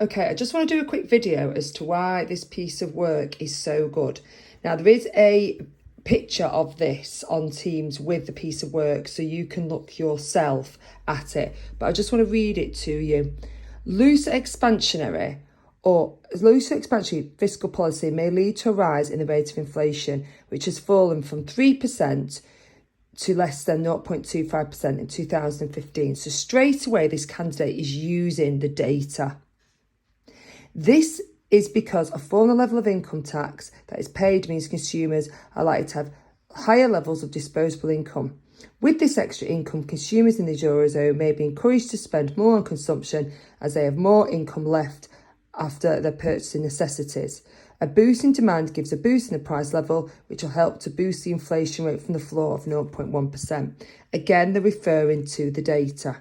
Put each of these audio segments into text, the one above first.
Okay, I just want to do a quick video as to why this piece of work is so good. Now, there is a picture of this on Teams with the piece of work, so you can look yourself at it. But I just want to read it to you. Loose expansionary fiscal policy may lead to a rise in the rate of inflation, which has fallen from 3% to less than 0.25% in 2015. So straight away, this candidate is using the data. This is because a falling level of income tax that is paid means consumers are likely to have higher levels of disposable income. With this extra income, consumers in the Eurozone may be encouraged to spend more on consumption as they have more income left after their purchasing necessities. A boost in demand gives a boost in the price level, which will help to boost the inflation rate from the floor of 0.1%. Again, they're referring to the data.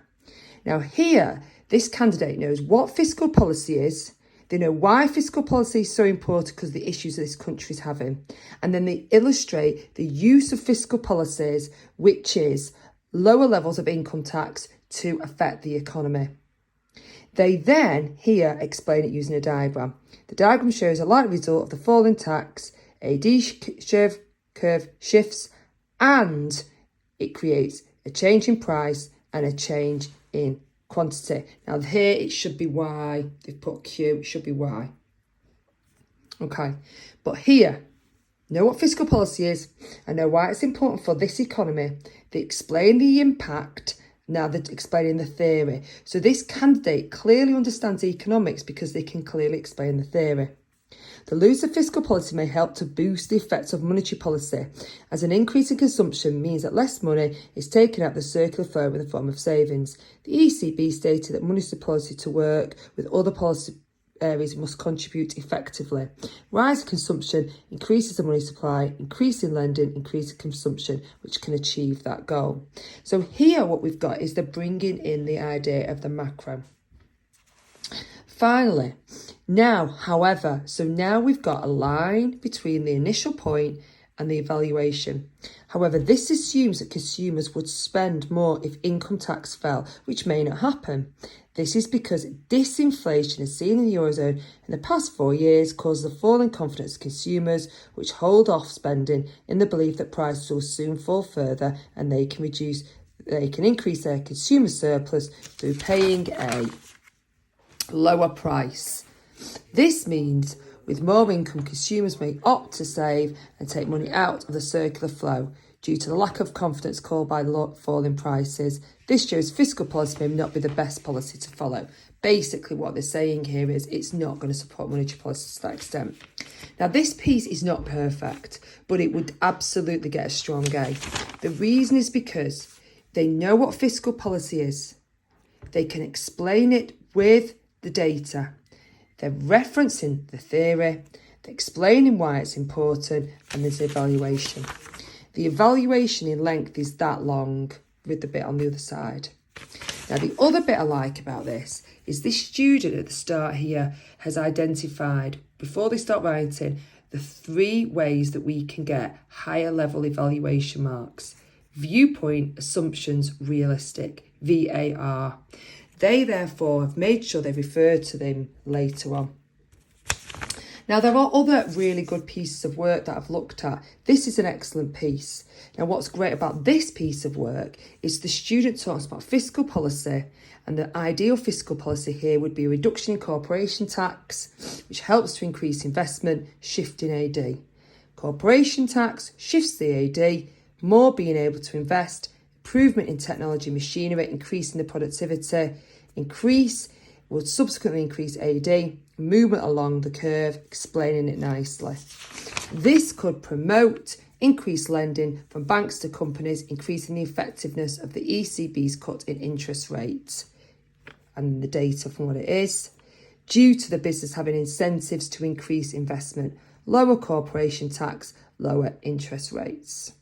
Now here, this candidate knows what fiscal policy is. They know why fiscal policy is so important because of the issues that this country is having. And then they illustrate the use of fiscal policies, which is lower levels of income tax to affect the economy. They then here explain it using a diagram. The diagram shows a likely result of the falling tax, a curve shifts, and it creates a change in price and a change in quantity. Now here it should be Y. They've put Q, it should be Y. Okay, but here, know what fiscal policy is and know why it's important for this economy. They explain the impact. Now they're explaining the theory. So this candidate clearly understands economics because they can clearly explain the theory. The looser fiscal policy may help to boost the effects of monetary policy, as an increase in consumption means that less money is taken out of the circular flow in the form of savings. The ECB stated that monetary policy to work with other policy areas must contribute effectively. Rise in consumption increases the money supply, increasing lending, increasing consumption, which can achieve that goal. So here what we've got is the bringing in the idea of the macro. Finally, now we've got a line between the initial point and the evaluation. However, this assumes that consumers would spend more if income tax fell, which may not happen. This is because disinflation as seen in the Eurozone in the past 4 years causes a fall in confidence of consumers, which hold off spending in the belief that prices will soon fall further and they can increase their consumer surplus through paying a lower price. This means with more income, consumers may opt to save and take money out of the circular flow due to the lack of confidence caused by falling prices. This shows fiscal policy may not be the best policy to follow. Basically, what they're saying here is it's not going to support monetary policy to that extent. Now, this piece is not perfect, but it would absolutely get a strong A. The reason is because they know what fiscal policy is. They can explain it with the data. They're referencing the theory, they're explaining why it's important, and there's evaluation. The evaluation in length is that long with the bit on the other side. Now, the other bit I like about this is this student at the start here has identified, before they start writing, the 3 ways that we can get higher level evaluation marks. Viewpoint, assumptions, realistic, VAR. They therefore have made sure they refer to them later on. Now, there are other really good pieces of work that I've looked at. This is an excellent piece. Now, what's great about this piece of work is the student talks about fiscal policy, and the ideal fiscal policy here would be a reduction in corporation tax, which helps to increase investment, shifting AD. Corporation tax shifts the AD, more being able to invest, improvement in technology and machinery, increasing the productivity, would subsequently increase AD, movement along the curve, explaining it nicely. This could promote increased lending from banks to companies, increasing the effectiveness of the ECB's cut in interest rates. And the data from what it is, due to the business having incentives to increase investment, lower corporation tax, lower interest rates.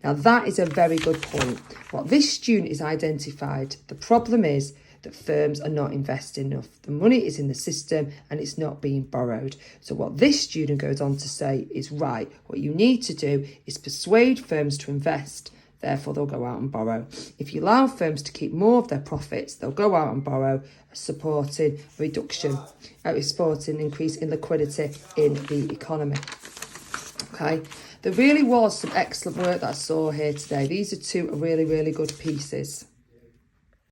Now, that is a very good point. What this student has identified, the problem is that firms are not investing enough. The money is in the system and it's not being borrowed. So what this student goes on to say is, right, what you need to do is persuade firms to invest, therefore they'll go out and borrow. If you allow firms to keep more of their profits, they'll go out and borrow, supporting increase in liquidity in the economy. Okay, there really was some excellent work that I saw here today. These are two really, really good pieces.